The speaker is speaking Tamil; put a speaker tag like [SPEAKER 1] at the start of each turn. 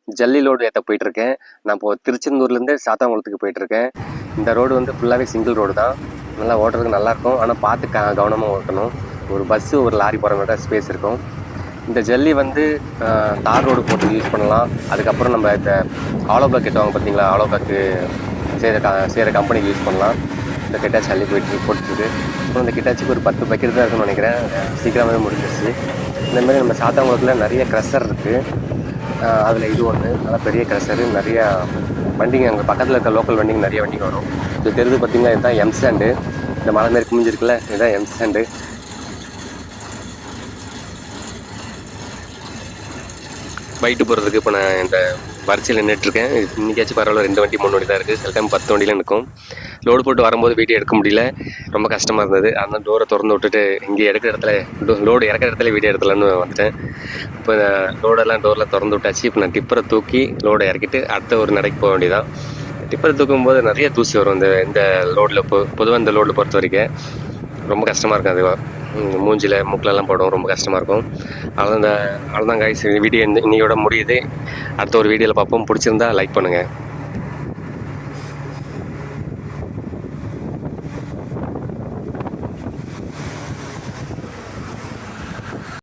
[SPEAKER 1] ஜல்லி லோடு ஏற்ற போயிட்டுருக்கேன். நான் இப்போது திருச்செந்தூர்லேருந்து சாத்தாங்குளத்துக்கு போயிட்டுருக்கேன். இந்த ரோடு வந்து ஃபுல்லாகவே சிங்கிள் ரோடு தான். நல்லா ஓட்டுறதுக்கு நல்லாயிருக்கும். ஆனால் பார்த்து கவனமாக ஓட்டணும். ஒரு பஸ்ஸு ஒரு லாரி போகிற மாதிரி தான் ஸ்பேஸ் இருக்கும். இந்த ஜல்லி வந்து தார் ரோடு போட்டு யூஸ் பண்ணலாம். அதுக்கப்புறம் நம்ம இந்த ஆலோ பிளாக் கட்டுவாங்க பார்த்தீங்களா, ஆலோ பிளாக்கு செய்கிற கம்பெனிக்கு யூஸ் பண்ணலாம். இந்த கிட்டாச்சி அள்ளி போட்டுருக்கு. அப்புறம் இந்த கிட்டாச்சிக்கு ஒரு 10 பக்கெட் தான் இருக்குன்னு நினைக்கிறேன். சீக்கிரமாகவே முடிஞ்சிருச்சு. இந்தமாரி நம்ம சாத்தாங்குளத்தில் நிறைய க்ரஷர் இருக்குது. அதில் இது ஒன்று நல்லா பெரிய க்ரஷரு. நிறையா வண்டிங்க அங்கே பக்கத்தில் இருக்க லோக்கல் வண்டிங்க நிறைய வண்டிங்க வரும். இது தெரிஞ்சு பார்த்தீங்கன்னா இதுதான் எம் ஸ்டாண்டு. இந்த மலை மாரி குமிஞ்சிருக்குல்ல, இதுதான் எம் ஸ்டாண்டு. பைட்டு போகிறதுக்கு இப்போ நான் இந்த வரிசையில் நின்றுட்டுருக்கேன். இன்றைக்காச்சும் பரவாயில்ல, 2 வண்டி 3 வண்டி தான் இருக்குது. சில டைம் 10 வண்டியில் நிற்கும். லோடு போட்டு வரும்போது வீடியோ எடுக்க முடியல, ரொம்ப கஷ்டமாக இருந்தது. அதனால் டோரை திறந்து விட்டுட்டு இங்கே எடுக்கிற இடத்துல லோடு இறக்குற இடத்துல வீடியோ எடுக்கலான்னு வந்துட்டேன். இப்போ லோடெல்லாம் டோரில் திறந்து விட்டாச்சு. இப்போ நான் டிப்பரை தூக்கி லோடை இறக்கிட்டு அடுத்த ஒரு நடைக்கு போக வேண்டியதான். டிப்பரை தூக்கும்போது நிறைய தூசி வரும். இந்த லோடில் பொதுவாக இந்த லோடில் பொறுத்த வரைக்கும் ரொம்ப கஷ்டமாக இருக்கும். அது மூஞ்சில் மூக்கிலெல்லாம் போடும், ரொம்ப கஷ்டமாக இருக்கும். அவ்வளோதான் கைஸ், வீடியோ இன்னையோட முடியுது. அடுத்த ஒரு வீடியோவில் பார்ப்போம். பிடிச்சிருந்தா லைக் பண்ணுங்கள்.